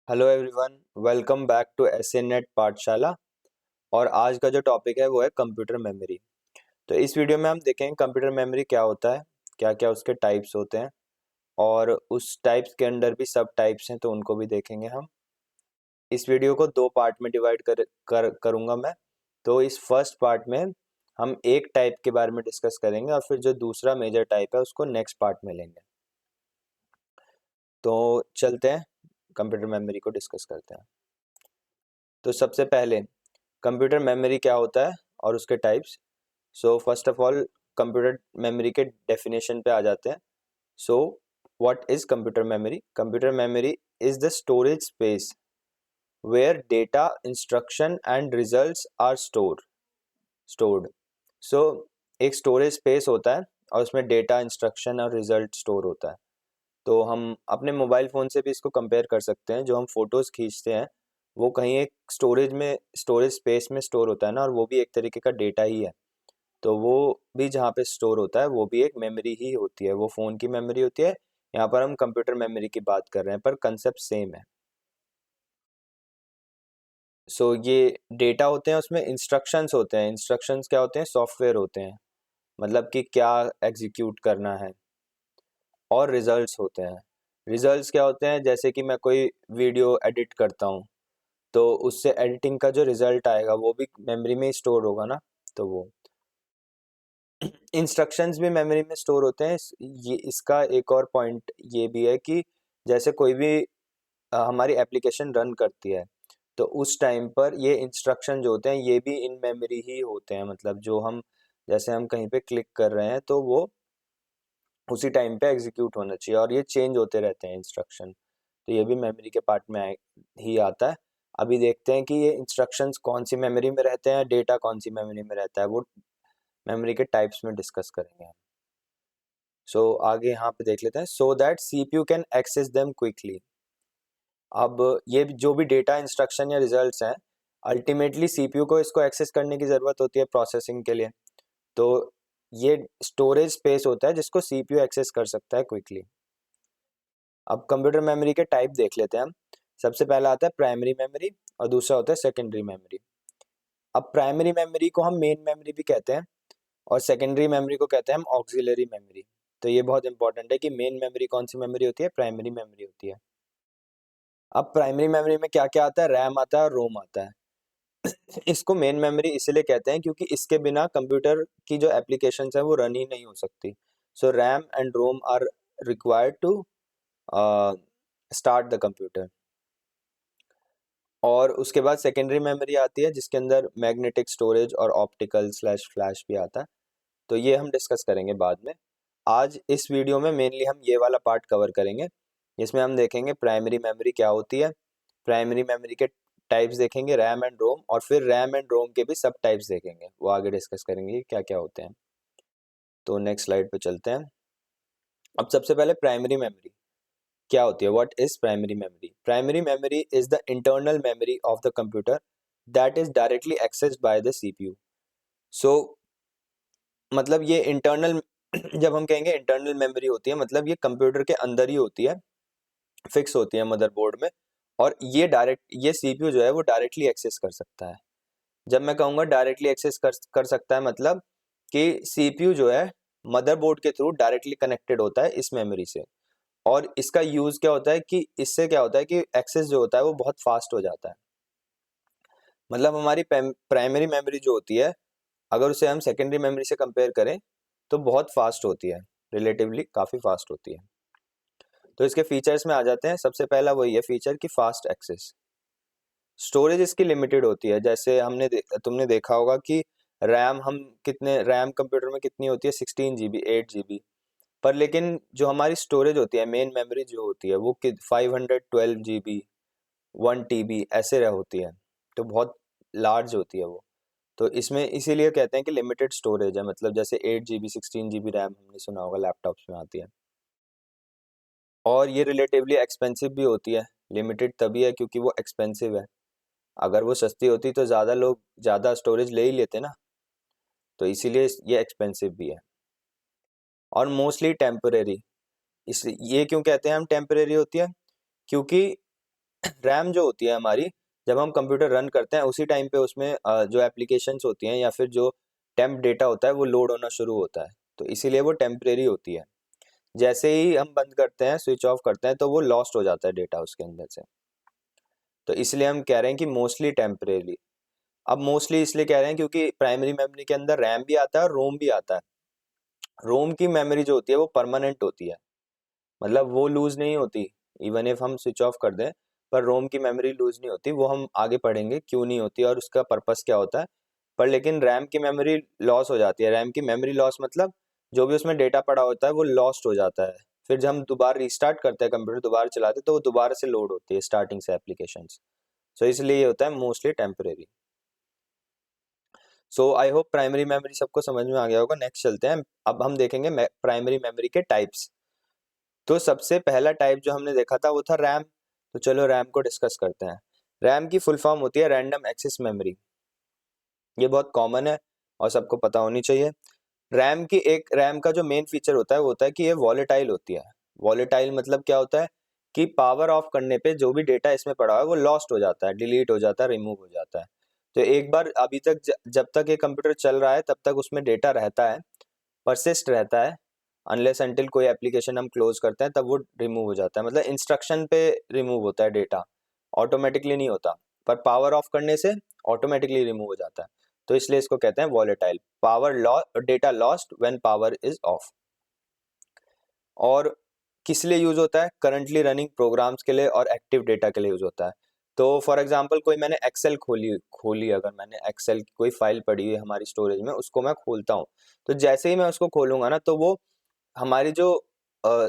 Hello everyone, welcome back to SA net Pathshala. और आज का जो टॉपिक है वो है कंप्यूटर मेमोरी। तो इस वीडियो में हम देखेंगे कंप्यूटर मेमोरी क्या होता है, क्या क्या उसके टाइप्स होते हैं और उस टाइप्स के अंदर भी सब टाइप्स हैं तो उनको भी देखेंगे हम। इस वीडियो को दो पार्ट में डिवाइड करूंगा मैं। तो इस फर्स्ट पार्ट में हम एक टाइप के बारे में डिस्कस करेंगे और फिर जो दूसरा मेजर टाइप है उसको नेक्स्ट पार्ट में लेंगे। तो चलते हैं कंप्यूटर मेमोरी को डिस्कस करते हैं। तो सबसे पहले कंप्यूटर मेमोरी क्या होता है और उसके types. So first of all computer memory के डेफिनेशन पे आ जाते हैं। So what is computer memory? Computer memory is the storage space where data, instruction and results are stored. So एक स्टोरेज स्पेस होता है और उसमें डेटा, इंस्ट्रक्शन और रिजल्ट स्टोर होता है। तो हम अपने मोबाइल फ़ोन से भी इसको कंपेयर कर सकते हैं। जो हम फोटोज़ खींचते हैं वो कहीं एक स्टोरेज स्पेस में स्टोर होता है ना, और वो भी एक तरीके का डेटा ही है। तो वो भी जहाँ पे स्टोर होता है वो भी एक मेमोरी ही होती है, वो फ़ोन की मेमोरी होती है। यहाँ पर हम कंप्यूटर मेमोरी की बात कर रहे हैं पर कंसेप्ट सेम है। सो ये डेटा होते हैं, उसमें इंस्ट्रक्शंस होते हैं। इंस्ट्रक्शंस क्या होते हैं? सॉफ्टवेयर होते हैं, मतलब कि क्या एग्जीक्यूट करना है। और रिजल्ट्स होते हैं। रिजल्ट्स क्या होते हैं? जैसे कि मैं कोई वीडियो एडिट करता हूँ तो उससे एडिटिंग का जो रिजल्ट आएगा वो भी मेमोरी में ही स्टोर होगा ना। तो वो इंस्ट्रक्शंस भी मेमोरी में स्टोर होते हैं। ये इसका एक और पॉइंट ये भी है कि जैसे कोई भी हमारी एप्लीकेशन रन करती है तो उस टाइम पर ये इंस्ट्रक्शन जो होते हैं ये भी इन मेमोरी ही होते हैं। मतलब जो हम जैसे हम कहीं पे क्लिक कर रहे हैं तो वो उसी टाइम पे एग्जीक्यूट होना चाहिए, और ये चेंज होते रहते हैं इंस्ट्रक्शन। तो ये भी मेमोरी के पार्ट में ही आता है। अभी देखते हैं कि ये इंस्ट्रक्शंस कौन सी मेमोरी में रहते हैं, डेटा कौन सी मेमोरी में रहता है, वो मेमोरी के टाइप्स में डिस्कस करेंगे हम। सो आगे यहाँ पे देख लेते हैं। So that CPU can access them quickly. अब ये जो भी डेटा, इंस्ट्रक्शन या रिजल्ट्स हैं, अल्टीमेटली सीपीयू को इसको एक्सेस करने की ज़रूरत होती है प्रोसेसिंग के लिए। तो ये स्टोरेज स्पेस होता है जिसको सीपीयू एक्सेस कर सकता है क्विकली। अब कंप्यूटर मेमोरी के टाइप देख लेते हैं हम। सबसे पहला आता है प्राइमरी मेमोरी और दूसरा होता है सेकेंडरी मेमोरी। अब प्राइमरी मेमोरी को हम मेन मेमोरी भी कहते हैं और सेकेंडरी मेमोरी को कहते हैं हम ऑक्सिलरी मेमोरी। तो ये बहुत इंपॉर्टेंट है कि मेन मेमोरी कौन सी मेमोरी होती है, प्राइमरी मेमोरी होती है। अब प्राइमरी मेमोरी में क्या क्या आता है? रैम आता है और रोम आता है। इसको मेन मेमोरी इसलिए कहते हैं क्योंकि इसके बिना कंप्यूटर की जो एप्लीकेशंस है वो रन ही नहीं हो सकती। So RAM and ROM are required to start the computer. और उसके बाद सेकेंडरी मेमोरी आती है जिसके अंदर मैग्नेटिक स्टोरेज और ऑप्टिकल स्लैश फ्लैश भी आता है। तो ये हम डिस्कस करेंगे बाद में। आज इस वीडियो में मेनली हम ये वाला पार्ट कवर करेंगे जिसमें हम देखेंगे प्राइमरी मेमोरी क्या होती है, प्राइमरी मेमोरी के टाइप्स देखेंगे, रैम एंड रोम, और फिर रैम एंड रोम के भी सब टाइप्स देखेंगे, वो आगे डिस्कस करेंगे क्या क्या होते हैं। तो नेक्स्ट स्लाइड पे चलते हैं। अब सबसे पहले प्राइमरी मेमोरी क्या होती है? What is primary memory? Primary memory is the internal memory of the computer that is directly accessed by the CPU. So मतलब ये इंटरनल जब हम कहेंगे इंटरनल मेमोरी होती है, मतलब ये कंप्यूटर के अंदर ही होती है, फिक्स होती है मदरबोर्ड में। और ये सीपीयू जो है वो डायरेक्टली एक्सेस कर सकता है। जब मैं कहूँगा डायरेक्टली एक्सेस कर सकता है, मतलब कि सीपीयू जो है मदरबोर्ड के थ्रू डायरेक्टली कनेक्टेड होता है इस मेमोरी से। और इसका यूज़ क्या होता है कि इससे क्या होता है कि एक्सेस जो होता है वो बहुत फास्ट हो जाता है। मतलब हमारी प्राइमरी मेमोरी जो होती है, अगर उसे हम सेकेंडरी मेमोरी से कंपेयर करें तो बहुत फास्ट होती है, रिलेटिवली काफ़ी फास्ट होती है। तो इसके फीचर्स में आ जाते हैं। सबसे पहला वही है फीचर कि फास्ट एक्सेस। स्टोरेज इसकी लिमिटेड होती है। जैसे तुमने देखा होगा कि रैम कंप्यूटर में कितनी होती है? 16 GB, 8 GB। पर लेकिन जो हमारी स्टोरेज होती है, मेन मेमोरी जो होती है वो 512 GB, 1 TB ऐसे रह होती है। तो बहुत लार्ज होती है वो। तो इसमें इसीलिए कहते हैं कि लिमिटेड स्टोरेज है। मतलब जैसे 8 GB, 16 GB रैम हमने सुना होगा लैपटॉप्स में आती है। और ये रिलेटिवली एक्सपेंसिव भी होती है। लिमिटेड तभी है क्योंकि वो एक्सपेंसिव है। अगर वो सस्ती होती तो ज़्यादा लोग ज़्यादा स्टोरेज ले ही लेते ना। तो इसीलिए ये एक्सपेंसिव भी है। और मोस्टली टेम्परेरी। इस ये क्यों कहते हैं हम टेम्परेरी होती है? क्योंकि रैम जो होती है हमारी, जब हम कंप्यूटर रन करते हैं उसी टाइम पे उसमें जो एप्लीकेशंस होती हैं या फिर जो टेम्प डेटा होता है वो लोड होना शुरू होता है, तो इसीलिए वो टेम्परेरी होती है। जैसे ही हम बंद करते हैं, स्विच ऑफ करते हैं, तो वो लॉस्ट हो जाता है डेटा उसके अंदर से। तो इसलिए हम कह रहे हैं कि मोस्टली टेम्परेरी। अब मोस्टली इसलिए कह रहे हैं क्योंकि प्राइमरी मेमोरी के अंदर रैम भी आता है और रोम भी आता है। रोम की मेमोरी जो होती है वो परमानेंट होती है, मतलब वो लूज नहीं होती, इवन इफ हम स्विच ऑफ कर दें, पर रोम की मेमोरी लूज नहीं होती। वो हम आगे पढ़ेंगे क्यों नहीं होती और उसका पर्पस क्या होता है। पर लेकिन रैम की मेमोरी लॉस हो जाती है। रैम की मेमोरी लॉस मतलब जो भी उसमें डेटा पड़ा होता है वो लॉस्ट हो जाता है। फिर जब हम दोबारा रिस्टार्ट करते हैं, कंप्यूटर दोबारा चलाते हैं, तो वो दोबारा से लोड होती है स्टार्टिंग से एप्लीकेशंस। सो इसलिए ये होता है mostly temporary. So I hope primary memory सबको समझ में आ गया होगा। नेक्स्ट चलते हैं, अब हम देखेंगे प्राइमरी मेमोरी के टाइप्स। तो सबसे पहला टाइप जो हमने देखा था वो था रैम। तो चलो रैम को डिस्कस करते हैं। रैम की फुल फॉर्म होती है रैंडम एक्सेस मेमोरी। ये बहुत कॉमन है और सबको पता होनी चाहिए। रैम का जो मेन फीचर होता है वो होता है कि ये वॉलेटाइल होती है। वॉलेटाइल मतलब क्या होता है कि पावर ऑफ करने पे जो भी डेटा इसमें पड़ा हुआ है वो लॉस्ट हो जाता है, डिलीट हो जाता है, रिमूव हो जाता है। तो एक बार अभी तक जब तक ये कंप्यूटर चल रहा है तब तक उसमें डेटा रहता है, परसिस्ट रहता है, अनलेस अनटिल कोई एप्लीकेशन हम क्लोज करते हैं तब वो रिमूव हो जाता है। मतलब इंस्ट्रक्शन पे रिमूव होता है डेटा, ऑटोमेटिकली नहीं होता। पर पावर ऑफ करने से ऑटोमेटिकली रिमूव हो जाता है। तो इसलिए इसको कहते हैं volatile. Power law data lost when power is of. और किस लिए यूज होता है? करंटली रनिंग प्रोग्राम्स के लिए और एक्टिव डेटा के लिए यूज होता है। तो फॉर एग्जांपल कोई मैंने एक्सेल खोली खोली अगर मैंने एक्सेल की कोई फाइल पड़ी हुई है हमारी स्टोरेज में, उसको मैं खोलता हूँ, तो जैसे ही मैं उसको खोलूंगा ना, तो वो हमारी जो अ,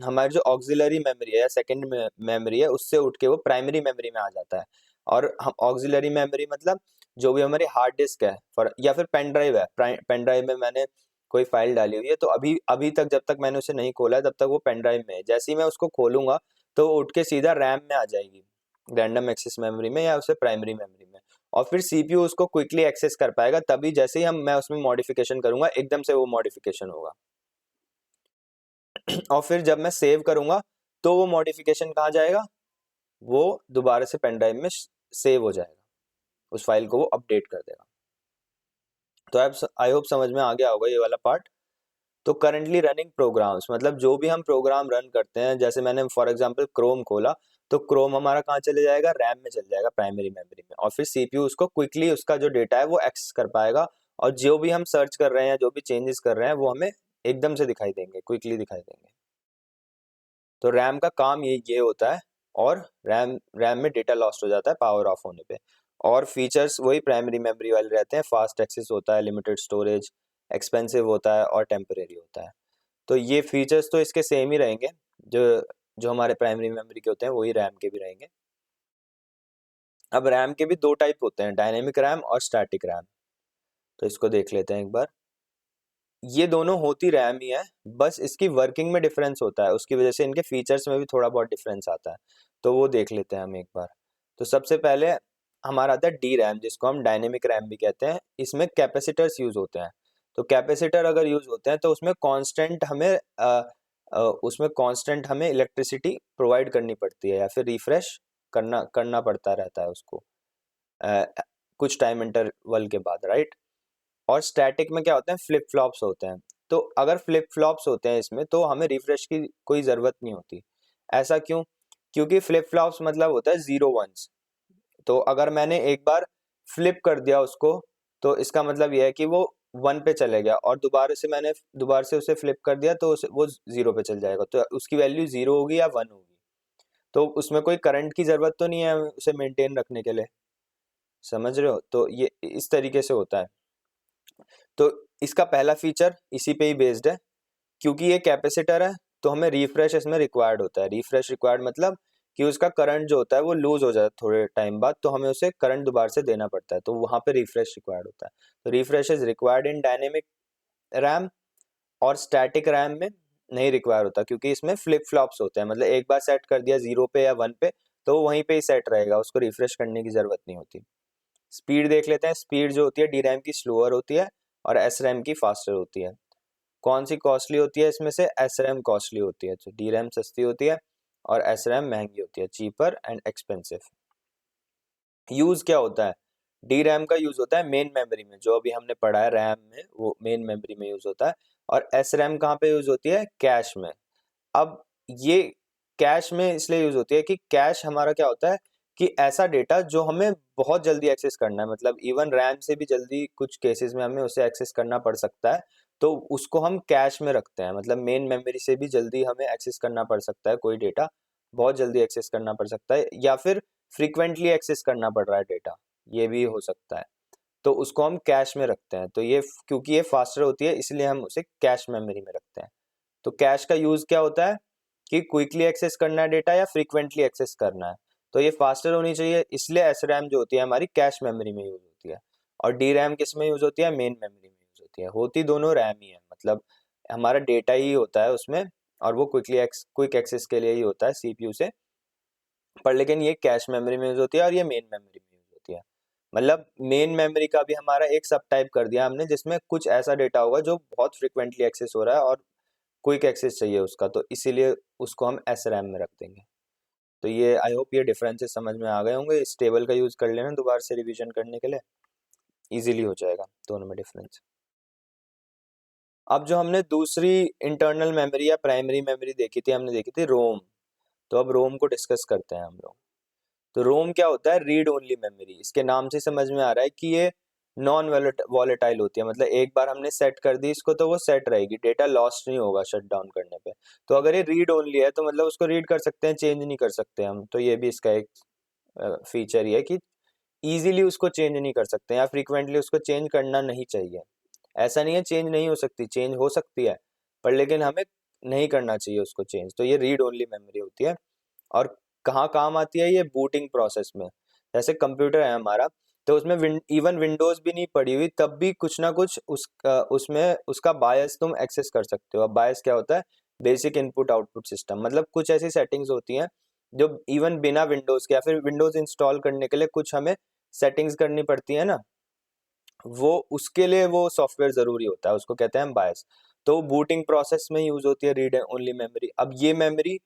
हमारी जो ऑक्सिलरी मेमोरी है या सेकेंड मेमोरी है उससे उठ के वो प्राइमरी मेमोरी में आ जाता है। और हम ऑक्सिलरी मेमोरी मतलब जो भी हमारी हार्ड डिस्क है फॉर या फिर पेन ड्राइव है, पेन ड्राइव में मैंने कोई फाइल डाली हुई है, तो अभी अभी तक जब तक मैंने उसे नहीं खोला है तब तक वो पेन ड्राइव में है। जैसे ही मैं उसको खोलूंगा तो वो उठ के सीधा रैम में आ जाएगी, रैंडम एक्सेस मेमोरी में या उसे प्राइमरी मेमोरी में। और फिर सीपीयू उसको क्विकली एक्सेस कर पाएगा, तभी जैसे ही हम मैं उसमें मॉडिफिकेशन करूंगा एकदम से वो मॉडिफिकेशन होगा। और फिर जब मैं सेव करूंगा तो वो मॉडिफिकेशन कहाँ जाएगा? वो दोबारा से पेन ड्राइव में सेव हो जाएगा, उस फाइल को वो अपडेट कर देगा। तो आप आई होप समझ में आ गया होगा ये वाला पार्ट। तो करंटली रनिंग प्रोग्राम्स मतलब जो भी हम प्रोग्राम रन करते हैं, जैसे मैंने फॉर एग्जांपल क्रोम खोला, तो क्रोम हमारा कहाँ चले जाएगा? रैम में चले जाएगा, प्राइमरी मेमोरी में। और फिर सीपीयू उसको क्विकली उसका जो डेटा है वो एक्सेस कर पाएगा, और जो भी हम सर्च कर रहे हैं, जो भी चेंजेस कर रहे हैं, वो हमें एकदम से दिखाई देंगे, क्विकली दिखाई देंगे। तो रैम का काम ये होता है। और रैम में डेटा लॉस्ट हो जाता है पावर ऑफ होने पे। और फीचर्स वही प्राइमरी मेमोरी वाले रहते हैं। फास्ट एक्सेस होता है, लिमिटेड स्टोरेज, एक्सपेंसिव होता है और टेम्परेरी होता है। तो ये फीचर्स तो इसके सेम ही रहेंगे, जो जो हमारे प्राइमरी मेमोरी के होते हैं वही रैम के भी रहेंगे। अब रैम के भी दो टाइप होते हैं, डायनेमिक रैम और स्टैटिक रैम। तो इसको देख लेते हैं एक बार। ये दोनों होती रैम ही है, बस इसकी वर्किंग में डिफरेंस होता है, उसकी वजह से इनके फीचर्स में भी थोड़ा बहुत डिफरेंस आता है। तो वो देख लेते हैं हम एक बार। तो सबसे पहले हमारा आता है डी रैम, जिसको हम डायनेमिक रैम भी कहते हैं। इसमें कैपेसिटर्स यूज होते हैं। तो कैपेसिटर अगर यूज होते हैं तो उसमें कांस्टेंट हमें इलेक्ट्रिसिटी प्रोवाइड करनी पड़ती है, या फिर रिफ्रेश करना करना पड़ता रहता है उसको अ, कुछ टाइम इंटरवल के बाद, राइट। और स्टैटिक में क्या होते हैं? फ्लिप फ्लॉप्स होते हैं। तो अगर फ्लिप फ्लॉप्स होते हैं इसमें, तो हमें रिफ्रेश की कोई ज़रूरत नहीं होती। ऐसा क्यों? क्योंकि फ्लिप फ्लॉप्स मतलब होता है जीरो वंस। तो अगर मैंने एक बार फ्लिप कर दिया उसको, तो इसका मतलब यह है कि वो वन पे चले गया, और दोबारा से उसे फ्लिप कर दिया तो वो जीरो पे चल जाएगा, तो उसकी वैल्यू जीरो होगी या वन होगी। तो उसमें कोई करंट की ज़रूरत तो नहीं है उसे मेंटेन रखने के लिए। समझ रहे हो? तो ये इस तरीके से होता है। तो इसका पहला फीचर इसी पे ही बेस्ड है। क्योंकि ये कैपेसिटर है तो हमें रिफ्रेश इसमें रिक्वायर्ड होता है। रिफ्रेश रिक्वायर्ड मतलब कि उसका करंट जो होता है वो लूज हो जाता है थोड़े टाइम बाद, तो हमें उसे करंट दोबारा से देना पड़ता है, तो वहां पे रिफ्रेश रिक्वायर्ड होता है। तो refresh is required in dynamic RAM, और स्टैटिक रैम में नहीं रिक्वायर होता, क्योंकि इसमें फ्लिप फ्लॉप्स होते हैं। मतलब एक बार सेट कर दिया जीरो पे या वन पे, तो वो वहीं पे ही सेट रहेगा, उसको रिफ्रेश करने की जरूरत नहीं होती। स्पीड देख लेते हैं। स्पीड जो होती है डी रैम की स्लोअर होती है और एस रैम की फास्टर होती है। कौन सी कॉस्टली होती है इसमें से? एस रैम कॉस्टली होती है। तो डी रैम सस्ती होती है और SRAM महंगी होती है, चीपर एंड एक्सपेंसिव। यूज क्या होता है? DRAM का यूज होता है मेन मेमोरी में, जो अभी हमने पढ़ा है रैम में, वो मेन मेमोरी में यूज होता है। और SRAM कहाँ पे यूज होती है? कैश में। अब ये कैश में इसलिए यूज होती है कि कैश हमारा क्या होता है कि ऐसा डेटा जो हमें बहुत जल्दी एक्सेस करना है, मतलब इवन रैम से भी जल्दी कुछ केसेस में हमें उसे एक्सेस करना पड़ सकता है, तो उसको हम कैश में रखते हैं। मतलब मेन मेमोरी से भी जल्दी हमें एक्सेस करना पड़ सकता है, कोई डेटा बहुत जल्दी एक्सेस करना पड़ सकता है, या फिर फ्रीक्वेंटली एक्सेस करना पड़ रहा है डेटा, ये भी हो सकता है। तो उसको हम कैश में रखते हैं। तो ये क्योंकि ये फास्टर होती है इसलिए हम उसे कैश मेमोरी में रखते हैं। तो कैश का यूज क्या होता है कि क्विकली एक्सेस करना है डेटा या फ्रीक्वेंटली एक्सेस करना है, तो ये फास्टर होनी चाहिए, इसलिए SRAM जो होती है हमारी कैश मेमोरी में यूज होती है। और DRAM किस में यूज होती है? मेन मेमोरी में यूज होती है। होती दोनों रैम ही है, मतलब हमारा डेटा ही होता है उसमें, और वो क्विक एक्सेस के लिए ही होता है CPU से, पर लेकिन ये कैश मेमोरी में यूज होती है और ये मेन मेमोरी में यूज होती है। मतलब मेन मेमोरी का भी हमारा एक सब टाइप कर दिया हमने, जिसमें कुछ ऐसा डेटा होगा जो बहुत फ्रिक्वेंटली एक्सेस हो रहा है और क्विक एक्सेस चाहिए उसका, तो इसीलिए उसको हम SRAM में रख देंगे। तो ये आई होप ये डिफरेंसेस समझ में आ गए होंगे। इस टेबल का यूज कर लेना दोबारा से रिवीजन करने के लिए, इजीली हो जाएगा दोनों में डिफरेंस। अब जो हमने दूसरी इंटरनल मेमोरी या प्राइमरी मेमोरी देखी थी, हमने देखी थी रोम। तो अब रोम को डिस्कस करते हैं हम लोग। तो रोम क्या होता है? Read only memory. इसके नाम से समझ में आ रहा है कि ये नॉन वॉलेटाइल होती है, मतलब एक बार हमने सेट कर दी इसको तो वो सेट रहेगी, डेटा लॉस्ट नहीं होगा शट डाउन करने पे। तो अगर ये रीड ओनली है तो मतलब उसको रीड कर सकते हैं, चेंज नहीं कर सकते हम। तो ये भी इसका एक फीचर ही है कि इजीली उसको चेंज नहीं कर सकते या फ्रीक्वेंटली उसको चेंज करना नहीं चाहिए। ऐसा नहीं है चेंज नहीं हो सकती, चेंज हो सकती है, पर लेकिन हमें नहीं करना चाहिए उसको चेंज। तो ये रीड ओनली मेमोरी होती है। और कहाँ काम आती है? ये बूटिंग प्रोसेस में। जैसे कंप्यूटर है हमारा, तो उसमें इवन विंडोज भी नहीं पड़ी हुई तब भी कुछ ना कुछ उसमें उसका बायस तुम एक्सेस कर सकते हो। अब बायस क्या होता है? बेसिक इनपुट आउटपुट सिस्टम, मतलब कुछ ऐसी सेटिंग्स होती हैं जो इवन बिना विंडोज के या फिर विंडोज इंस्टॉल करने के लिए कुछ हमें सेटिंग्स करनी पड़ती है ना, वो उसके लिए वो सॉफ्टवेयर जरूरी होता है, उसको कहते हैं हम बायस। तो बूटिंग प्रोसेस में यूज होती है रीड ओनली मेमोरी। अब ये मेमोरी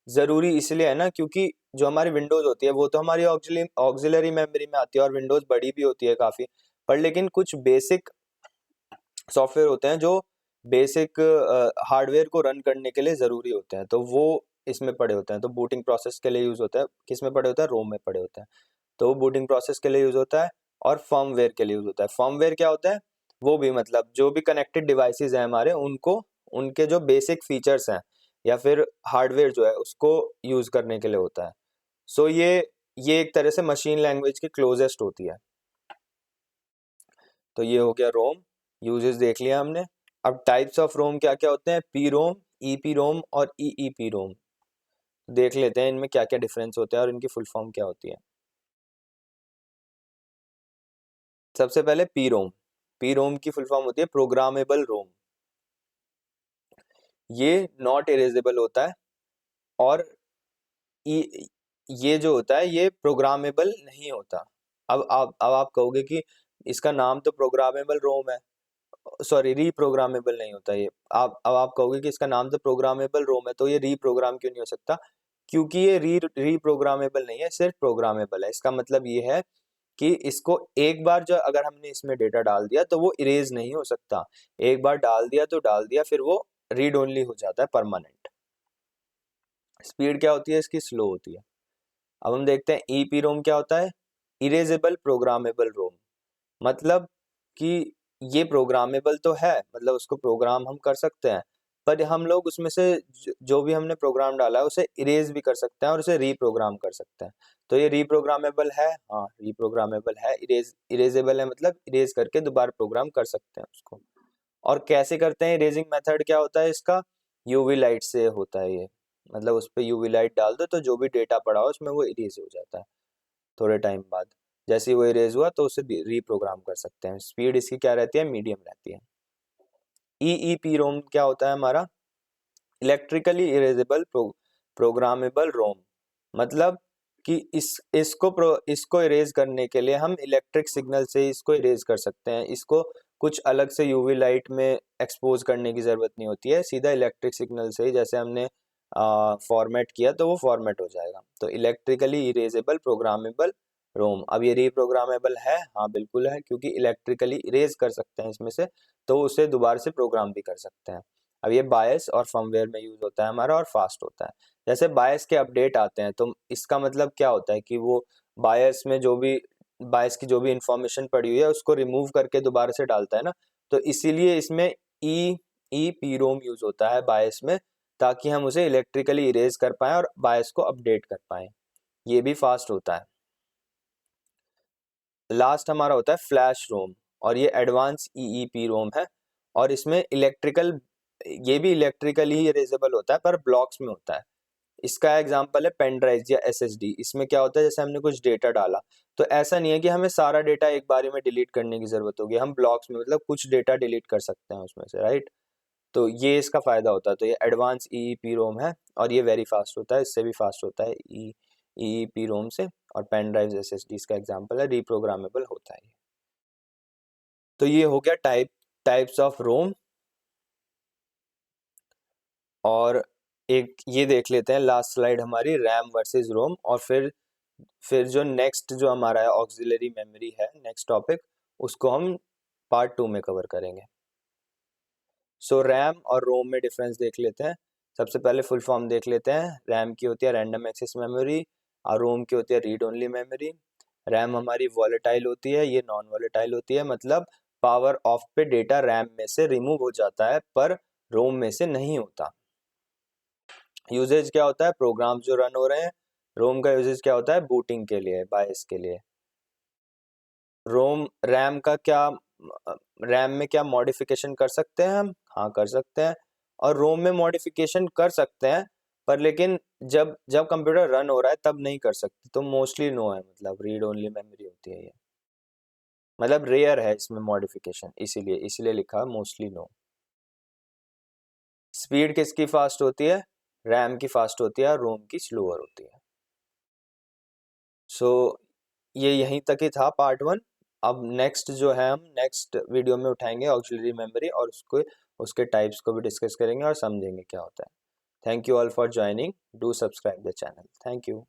जरूरी इसलिए है ना क्योंकि जो हमारी विंडोज होती है वो तो हमारी ऑक्सिलरी मेमोरी में आती है, और विंडोज बड़ी भी होती है काफी, पर लेकिन कुछ बेसिक सॉफ्टवेयर होते हैं जो बेसिक हार्डवेयर को रन करने के लिए जरूरी होते हैं, तो वो इसमें पड़े होते हैं। तो बूटिंग प्रोसेस के लिए यूज होता है, किस में पड़े होता है? रोम में पड़े होते हैं। तो वो बूटिंग प्रोसेस के लिए यूज होता है, और फर्मवेयर के लिए यूज होता है। फर्मवेयर क्या होता है? वो भी मतलब जो भी कनेक्टेड डिवाइसेस हैं हमारे, उनको उनके जो बेसिक फीचर्स हैं या फिर हार्डवेयर जो है उसको यूज करने के लिए होता है। सो ये एक तरह से मशीन लैंग्वेज की क्लोजेस्ट होती है। तो ये हो गया रोम, यूजेस देख लिया हमने। अब टाइप्स ऑफ रोम क्या क्या होते हैं? पी रोम, ईपी रोम और ईईपी रोम। देख लेते हैं इनमें क्या क्या डिफरेंस होता है और इनकी फुल फॉर्म क्या होती है। सबसे पहले पी रोम। पी रोम की फुल फॉर्म होती है प्रोग्रामेबल रोम। ये नॉट इरेजेबल होता है, और ये जो होता है ये प्रोग्रामेबल नहीं होता। अब आप कहोगे कि इसका नाम तो प्रोग्रामेबल रोम है, सॉरी रीप्रोग्रामेबल नहीं होता ये। अब आप कहोगे कि इसका नाम तो प्रोग्रामेबल रोम है, तो ये रीप्रोग्राम क्यों नहीं हो सकता? क्योंकि ये रीप्रोग्रामेबल नहीं है, सिर्फ प्रोग्रामेबल है। इसका मतलब ये है कि इसको एक बार जो अगर हमने इसमें डेटा डाल दिया तो वो इरेज नहीं हो सकता। एक बार डाल दिया तो डाल दिया, फिर वो रीड ओनली हो जाता है परमानेंट। स्पीड क्या होती है इसकी? स्लो होती है। अब हम देखते हैं ईपी रोम क्या होता है? इरेजेबल प्रोग्रामेबल रोम। मतलब कि ये प्रोग्रामेबल तो है, मतलब उसको प्रोग्राम हम कर सकते हैं, पर हम लोग उसमें से जो भी हमने प्रोग्राम डाला है उसे इरेज भी कर सकते हैं और उसे रीप्रोग्राम कर सकते हैं। तो ये रीप्रोग्रामेबल है, हाँ रीप्रोग्रामेबल है। इरेजेबल है मतलब इरेज करके दोबारा प्रोग्राम कर सकते हैं उसको। और कैसे करते हैं? इरेजिंग मेथड क्या होता है इसका? यूवी लाइट से होता है ये, मतलब उस पर यूवी लाइट डाल दो तो जो भी डेटा पड़ा हो उसमें वो इरेज हो जाता है थोड़े टाइम बाद। जैसे ही वो इरेज हुआ तो उसे रीप्रोग्राम कर सकते हैं। स्पीड इसकी क्या रहती है? मीडियम रहती है। ईईपी रोम क्या होता है हमारा? इलेक्ट्रिकली इरेजेबल प्रोग्रामेबल रोम। मतलब कि इसको इरेज करने के लिए हम इलेक्ट्रिक सिग्नल से इसको इरेज कर सकते हैं। इसको कुछ अलग से यूवी लाइट में एक्सपोज करने की जरूरत नहीं होती है, सीधा इलेक्ट्रिक सिग्नल से ही, जैसे हमने फॉर्मेट किया तो वो फॉर्मेट हो जाएगा। तो इलेक्ट्रिकली इरेजेबल प्रोग्रामेबल रोम। अब ये रीप्रोग्रामेबल है, हाँ बिल्कुल है, क्योंकि इलेक्ट्रिकली इरेज कर सकते हैं इसमें से, तो उसे दोबारा से प्रोग्राम भी कर सकते हैं। अब ये बायस और फर्मवेयर में यूज होता है हमारा, और फास्ट होता है। जैसे बायस के अपडेट आते हैं, तो इसका मतलब क्या होता है कि वो बायस में जो भी बायस की जो भी इंफॉर्मेशन पड़ी हुई है उसको रिमूव करके दोबारा से डालता है ना, तो इसीलिए इसमें ई पी रोम यूज होता है बायस में, ताकि हम उसे इलेक्ट्रिकली इरेज कर पाएं और बायस को अपडेट कर पाएं। ये भी फास्ट होता है। लास्ट हमारा होता है फ्लैश रोम, और ये एडवांस ईईपी रोम है, और इसमें इलेक्ट्रिकल, ये भी इलेक्ट्रिकली ही इरेजेबल होता है पर ब्लॉक्स में होता है। इसका एग्जांपल है पेन ड्राइव या एसएसडी। इसमें क्या होता है, जैसे हमने कुछ डेटा डाला, तो ऐसा नहीं है कि हमें सारा डेटा एक बारी में डिलीट करने की जरूरत होगी, हम ब्लॉक्स में मतलब कुछ डेटा डिलीट कर सकते हैं उसमें से, राइट। तो ये इसका फायदा होता है। तो ये एडवांस ईईपी रोम है, और ये वेरी फास्ट होता है, इससे भी फास्ट होता है ईईपी रोम से। और पेन ड्राइव एसएसडी का एग्जांपल है, रीप्रोग्रामेबल होता है। तो ये हो गया टाइप्स ऑफ रोम। और एक ये देख लेते हैं लास्ट स्लाइड हमारी, रैम वर्सेस रोम, और फिर जो नेक्स्ट जो हमारा है ऑक्सिलरी मेमोरी है, नेक्स्ट टॉपिक, उसको हम पार्ट 2 में कवर करेंगे। सो रैम और रोम में डिफरेंस देख लेते हैं। सबसे पहले फुल फॉर्म देख लेते हैं। रैम की होती है रैंडम एक्सेस मेमोरी, और रोम की होती है रीड ओनली मेमोरी। रैम हमारी वॉलेटाइल होती है, ये नॉन वॉलेटाइल होती है, मतलब पावर ऑफ पे डेटा रैम में से रिमूव हो जाता है पर रोम में से नहीं होता। यूजेज क्या होता है, प्रोग्राम जो रन हो रहे हैं। रोम का यूजेज क्या होता है, बूटिंग के लिए, बायस के लिए। रैम का क्या, रैम में क्या मॉडिफिकेशन कर सकते हैं हम, हाँ कर सकते हैं। और रोम में मॉडिफिकेशन कर सकते हैं, पर लेकिन जब जब कंप्यूटर रन हो रहा है तब नहीं कर सकते, तो मोस्टली नो है, मतलब रीड ओनली मेमोरी होती है ये, मतलब रेयर है इसमें मॉडिफिकेशन, इसीलिए इसलिए लिखा है मोस्टली नो। स्पीड किसकी फास्ट होती है, रैम की फास्ट होती है, रोम की स्लोअर होती है। सो ये यहीं तक ही था पार्ट 1। अब नेक्स्ट जो है हम नेक्स्ट वीडियो में उठाएंगे ऑक्सिलरी मेमोरी, और उसको उसके टाइप्स को भी डिस्कस करेंगे और समझेंगे क्या होता है। Thank you all for joining, do subscribe the channel, thank you.